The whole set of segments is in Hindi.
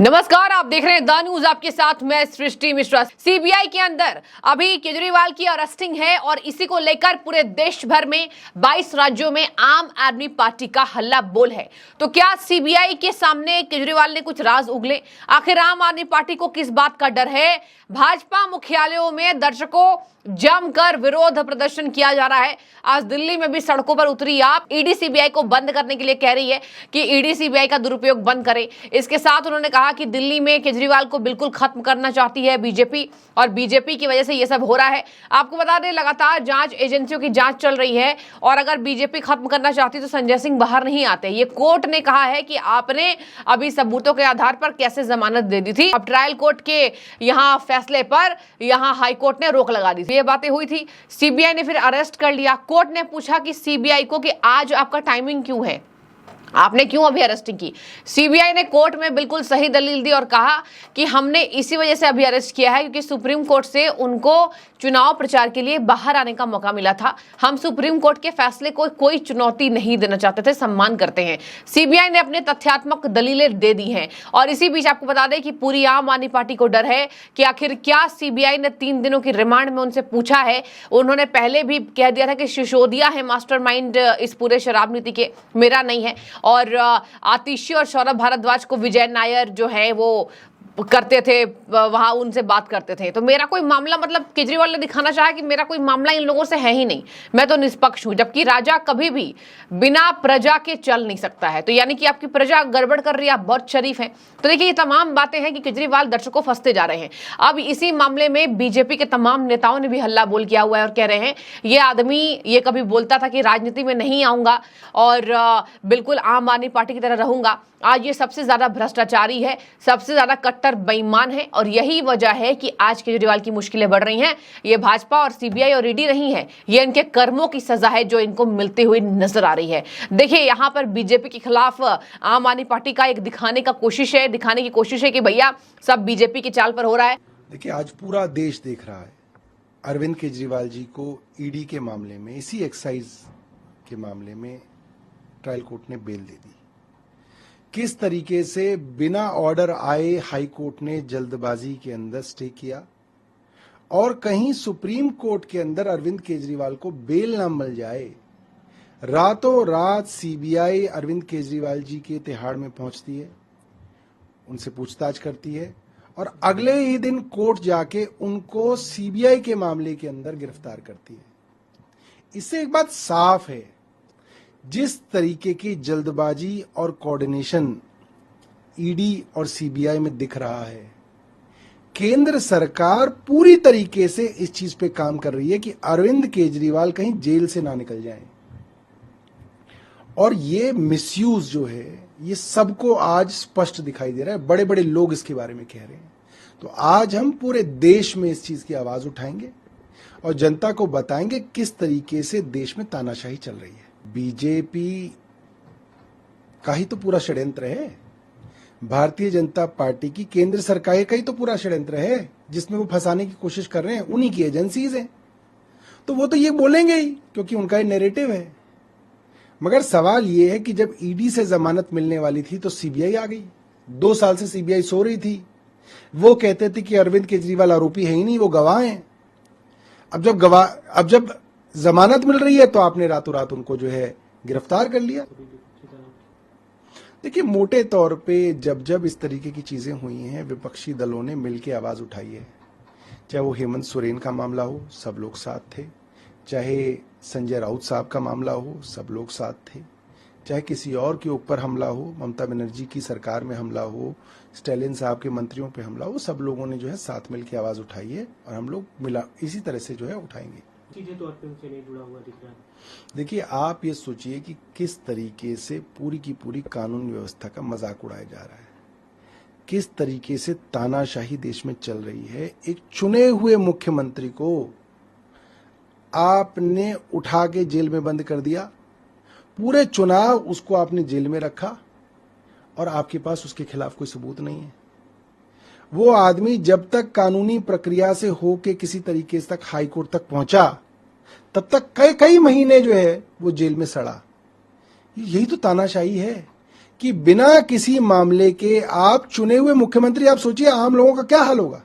नमस्कार, आप देख रहे हैं द न्यूज। आपके साथ मैं सृष्टि मिश्रा। सीबीआई के अंदर अभी केजरीवाल की अरेस्टिंग है और इसी को लेकर पूरे देश भर में 22 राज्यों में आम आदमी पार्टी का हल्ला बोल है। तो क्या सीबीआई के सामने केजरीवाल ने कुछ राज उगले? आखिर आम आदमी पार्टी को किस बात का डर है? भाजपा मुख्यालयों में दर्शकों जमकर विरोध प्रदर्शन किया जा रहा है। आज दिल्ली में भी सड़कों पर उतरी आप। ईडी सीबीआई को बंद करने के लिए कह रही है कि ईडी सीबीआई का दुरुपयोग बंद करे। इसके साथ उन्होंने कहा कि दिल्ली में केजरीवाल को बिल्कुल खत्म करना चाहती है बीजेपी और बीजेपी की वजह से ये सब हो रहा है। आपको बता दें, लगातार जांच एजेंसियों की जांच चल रही है और अगर बीजेपी खत्म करना चाहती तो संजय सिंह बाहर नहीं आते। ये कोर्ट ने कहा है कि आपने अभी सबूतों के आधार पर कैसे जमानत दे दी थी। अब ट्रायल कोर्ट के यहाँ फैसले पर यहाँ हाई कोर्ट ने रोक लगा दी थी। ये बातें हुई थी। सीबीआई ने फिर अरेस्ट कर लिया। कोर्ट ने पूछा कि सीबीआई को कि आज आपका टाइमिंग क्यों है, आपने क्यों अभी अरेस्टिंग की? सीबीआई ने कोर्ट में बिल्कुल सही दलील दी और कहा कि हमने इसी वजह से अभी अरेस्ट किया है क्योंकि सुप्रीम कोर्ट से उनको चुनाव प्रचार के लिए बाहर आने का मौका मिला था। हम सुप्रीम कोर्ट के फैसले को कोई चुनौती नहीं देना चाहते थे, सम्मान करते हैं। सीबीआई ने अपने तथ्यात्मक दलीलें दे दी हैं और इसी बीच आपको बता दें कि पूरी आम आदमी पार्टी को डर है कि आखिर क्या सीबीआई ने 3 दिनों की रिमांड में उनसे पूछा है। उन्होंने पहले भी कह दिया था कि सिसोदिया है मास्टरमाइंड इस पूरे शराब नीति के, मेरा नहीं है। और आतिशी और सौरभ भारद्वाज को विजय नायर जो है वो करते थे, वहां उनसे बात करते थे। तो मेरा कोई मामला, मतलब केजरीवाल ने दिखाना चाहा कि मेरा कोई मामला इन लोगों से है ही नहीं, मैं तो निष्पक्ष हूं। जबकि राजा कभी भी बिना प्रजा के चल नहीं सकता है। तो यानी कि आपकी प्रजा गड़बड़ कर रही है, आप बहुत शरीफ हैं। तो देखिए, ये तमाम बातें हैं कि केजरीवाल दर्शकों फंसते जा रहे हैं। अब इसी मामले में बीजेपी के तमाम नेताओं ने भी हल्ला बोल किया हुआ है और कह रहे हैं ये आदमी ये कभी बोलता था कि राजनीति में नहीं आऊंगा और बिल्कुल आम आदमी पार्टी की तरह रहूंगा। आज ये सबसे ज्यादा भ्रष्टाचारी है, सबसे ज्यादा कट्टर बेईमान है और यही वजह है कि आज केजरीवाल की मुश्किलें बढ़ रही हैं। ये भाजपा और सीबीआई और ईडी नहीं है, ये इनके कर्मों की सजा है जो इनको मिलती हुई नजर आ रही है। देखिए, यहाँ पर बीजेपी के खिलाफ आम आदमी पार्टी का एक दिखाने की कोशिश है कि भैया सब बीजेपी की चाल पर हो रहा है। देखिए, आज पूरा देश देख रहा है अरविंद केजरीवाल जी को ईडी के मामले में, इसी एक्साइज के मामले में ट्रायल कोर्ट ने बेल दे दी। किस तरीके से बिना ऑर्डर आए हाई कोर्ट ने जल्दबाजी के अंदर स्टे किया और कहीं सुप्रीम कोर्ट के अंदर अरविंद केजरीवाल को बेल ना मिल जाए, रातों रात सीबीआई अरविंद केजरीवाल जी के तिहाड़ में पहुंचती है, उनसे पूछताछ करती है और अगले ही दिन कोर्ट जाके उनको सीबीआई के मामले के अंदर गिरफ्तार करती है। इससे एक बात साफ है, जिस तरीके की जल्दबाजी और कोऑर्डिनेशन ईडी और सीबीआई में दिख रहा है, केंद्र सरकार पूरी तरीके से इस चीज पे काम कर रही है कि अरविंद केजरीवाल कहीं जेल से ना निकल जाएं। और ये मिसयूज जो है ये सबको आज स्पष्ट दिखाई दे रहा है। बड़े बड़े लोग इसके बारे में कह रहे हैं। तो आज हम पूरे देश में इस चीज की आवाज उठाएंगे और जनता को बताएंगे किस तरीके से देश में तानाशाही चल रही है। बीजेपी का ही तो पूरा षड्यंत्र है, भारतीय जनता पार्टी की केंद्र सरकार का ही तो पूरा षड्यंत्र है जिसमें वो फंसाने की कोशिश कर रहे हैं। उन्हीं की एजेंसीज हैं, तो वो तो ये बोलेंगे ही क्योंकि उनका ये नैरेटिव है। मगर सवाल ये है कि जब ईडी से जमानत मिलने वाली थी तो सीबीआई आ गई। 2 साल से सीबीआई सो रही थी। वो कहते थे कि अरविंद केजरीवाल आरोपी है ही नहीं, वो गवाह हैं। अब जब जमानत मिल रही है तो आपने रातों रात उनको जो है गिरफ्तार कर लिया। देखिए, मोटे तौर पे जब इस तरीके की चीजें हुई हैं, विपक्षी दलों ने मिलकर आवाज उठाई है। चाहे वो हेमंत सोरेन का मामला हो, सब लोग साथ थे। चाहे संजय राउत साहब का मामला हो, सब लोग साथ थे। चाहे किसी और के ऊपर हमला हो, ममता बनर्जी की सरकार में हमला हो, स्टालिन साहब के मंत्रियों पे हमला हो, सब लोगों ने जो है साथ मिलकर आवाज उठाई है और हम लोग मिला इसी तरह से जो है उठाएंगे। सीधे तौर पे उनसे नहीं जुड़ा हुआ दिख रहा है। देखिए, आप ये सोचिए कि किस तरीके से पूरी की पूरी कानून व्यवस्था का मजाक उड़ाया जा रहा है, किस तरीके से तानाशाही देश में चल रही है। एक चुने हुए मुख्यमंत्री को आपने उठा के जेल में बंद कर दिया, पूरे चुनाव उसको आपने जेल में रखा और आपके पास उसके खिलाफ कोई सबूत नहीं है। वो आदमी जब तक कानूनी प्रक्रिया से होके किसी तरीके तक हाई कोर्ट तक पहुंचा, तब तक कई महीने जो है वो जेल में सड़ा। यही तो तानाशाही है कि बिना किसी मामले के आप चुने हुए मुख्यमंत्री, आप सोचिए आम लोगों का क्या हाल होगा।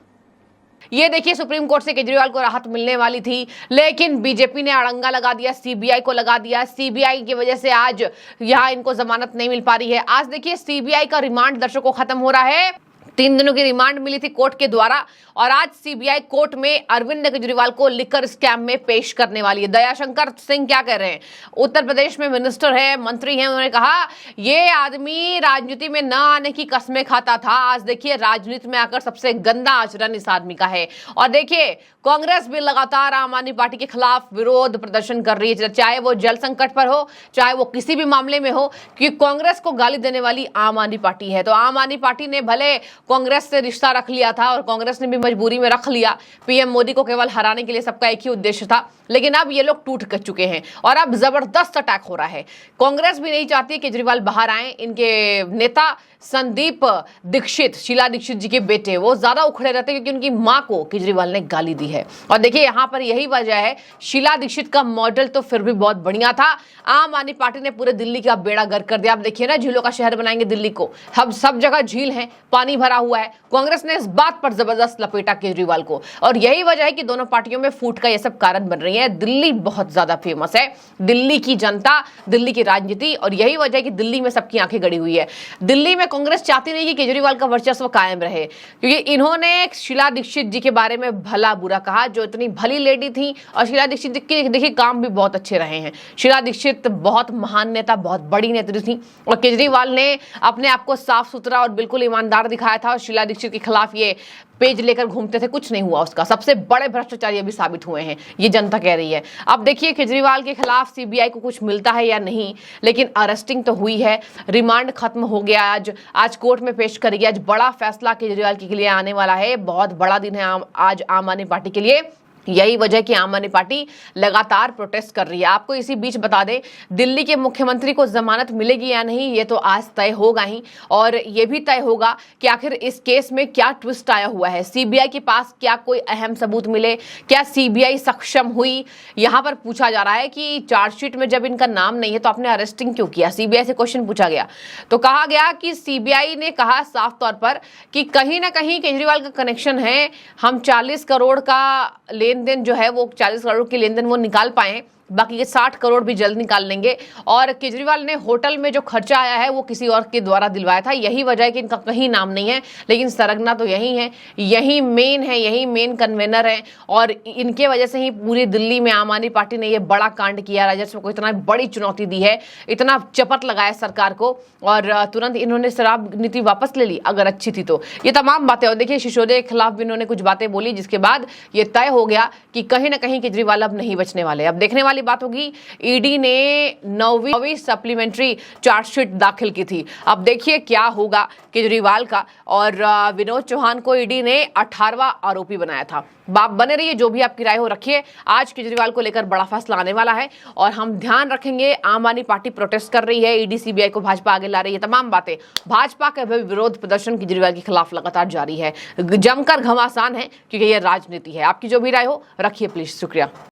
ये देखिए, सुप्रीम कोर्ट से केजरीवाल को राहत मिलने वाली थी, लेकिन बीजेपी ने अड़ंगा लगा दिया, सीबीआई को लगा दिया। सीबीआई की वजह से आज यहां इनको जमानत नहीं मिल पा रही है। आज देखिए, सीबीआई का रिमांड दर्शकों खत्म हो रहा है। 3 दिनों की रिमांड मिली थी कोर्ट के द्वारा और आज सीबीआई कोर्ट में अरविंद केजरीवाल को लिकर स्कैम में पेश करने वाली है। दयाशंकर सिंह क्या कह रहे हैं, उत्तर प्रदेश में मिनिस्टर है, मंत्री हैं, उन्होंने कहा ये आदमी राजनीति में न आने की कस्में खाता था। आज देखिए, राजनीति में आकर सबसे गंदा आचरण इस आदमी का है। और देखिए, कांग्रेस भी लगातार आम आदमी पार्टी के खिलाफ विरोध प्रदर्शन कर रही है, चाहे वो जल संकट पर हो, चाहे वो किसी भी मामले में हो, क्योंकि कांग्रेस को गाली देने वाली आम आदमी पार्टी है। तो आम आदमी पार्टी ने भले कांग्रेस से रिश्ता रख लिया था और कांग्रेस ने भी मजबूरी में रख लिया, पीएम मोदी को केवल हराने के लिए सबका एक ही उद्देश्य था, लेकिन अब ये लोग टूट कर चुके हैं और अब जबरदस्त अटैक हो रहा है। कांग्रेस भी नहीं चाहती केजरीवाल बाहर आए। इनके नेता संदीप दीक्षित, शीला दीक्षित जी के बेटे, वो ज्यादा उखड़े रहते हैं क्योंकि उनकी मां को केजरीवाल ने गाली दी है। और देखिए, यहां पर यही वजह है, शीला दीक्षित का मॉडल तो फिर भी बहुत बढ़िया था। आम आदमी पार्टी ने पूरे दिल्ली का बेड़ा गर्क कर दिया। आप देखिए ना, झीलों का शहर बनाएंगे दिल्ली को, अब सब जगह झील है, पानी भरा हुआ है। कांग्रेस ने इस बात पर जबरदस्त लपेटा केजरीवाल को और यही वजह है कि दोनों पार्टियों में फूट का यह सब कारण बन रही है। दिल्ली बहुत ज्यादा फेमस है, दिल्ली की जनता, दिल्ली की राजनीति, और यही वजह है कि दिल्ली में सबकी आंखें गड़ी हुई है। दिल्ली में कांग्रेस चाहती नहीं कि केजरीवाल का वर्चस्व कायम रहे, क्योंकि इन्होंने शीला दीक्षित जी के बारे में भला बुरा कहा, जो इतनी भली लेडी थी। और शीला दीक्षित जी के देखिए काम भी बहुत अच्छे रहे हैं। शीला दीक्षित बहुत महान नेता, बहुत बड़ी नेत्री थी और केजरीवाल ने अपने आप को साफ सुथरा और बिल्कुल ईमानदार दिखाया था और शीला दीक्षित के खिलाफ ये पेज लेकर घूमते थे, कुछ नहीं हुआ उसका। सबसे बड़े भ्रष्टाचारी अभी साबित हुए हैं, ये जनता कह रही है। अब देखिए, केजरीवाल के खिलाफ सीबीआई को कुछ मिलता है या नहीं, लेकिन अरेस्टिंग तो हुई है, रिमांड खत्म हो गया। आज कोर्ट में पेश करेगी। आज बड़ा फैसला केजरीवाल के लिए आने वाला है। बहुत बड़ा दिन है आज आम आदमी पार्टी के लिए। यही वजह कि आम आदमी पार्टी लगातार प्रोटेस्ट कर रही है। आपको इसी बीच बता दें, दिल्ली के मुख्यमंत्री को जमानत मिलेगी या नहीं, ये तो आज तय होगा ही, और ये भी तय होगा कि आखिर इस केस में क्या ट्विस्ट आया हुआ है। सीबीआई के पास क्या कोई अहम सबूत मिले, क्या सीबीआई सक्षम हुई। यहां पर पूछा जा रहा है कि चार्जशीट में जब इनका नाम नहीं है तो आपने अरेस्टिंग क्यों किया। सीबीआई से क्वेश्चन पूछा गया तो कहा गया कि सीबीआई ने कहा साफ तौर पर कि कहीं ना कहीं केजरीवाल का कनेक्शन है। हम 40 करोड़ का लेन देन जो है, वो 40 करोड़ की लेन देन वो निकाल पाए, बाकी के 60 करोड़ भी जल्द निकाल लेंगे। और केजरीवाल ने होटल में जो खर्चा आया है वो किसी और के द्वारा दिलवाया था। यही वजह है कि इनका कहीं नाम नहीं है, लेकिन सरगना तो यही है, यही मेन है, यही मेन कन्वेनर है। और इनके वजह से ही पूरी दिल्ली में आम आदमी पार्टी ने ये बड़ा कांड किया, राजस्व को इतना बड़ी चुनौती दी है, इतना चपत लगाया सरकार को, और तुरंत इन्होंने शराब नीति वापस ले ली अगर अच्छी थी तो। ये तमाम बातें, और देखिए सिसोदिया के खिलाफ भी इन्होंने कुछ बातें बोली, जिसके बाद ये तय हो गया कि कहीं ना कहीं केजरीवाल अब नहीं बचने वाले। अब देखने वाली बात होगी, ईडी ने 9वीं सप्लीमेंट्री चार्जशीट दाखिल की थी। अब देखिए क्या होगा केजरीवाल का। और विनोद चौहान को ईडी ने 18वां आरोपी बनाया था। बाप बने रहिए, जो भी आपकी राय हो रखिए। आज केजरीवाल को लेकर बड़ा फैसला आने वाला है और हम ध्यान रखेंगे। आम आदमी पार्टी प्रोटेस्ट कर रही है, ईडी सीबीआई को भाजपा आगे ला रही है, तमाम बातें। भाजपा का विरोध प्रदर्शन केजरीवाल के खिलाफ लगातार जारी है, जमकर घमासान है, क्योंकि यह राजनीति है। आपकी जो भी राय हो रखिए प्लीज। शुक्रिया।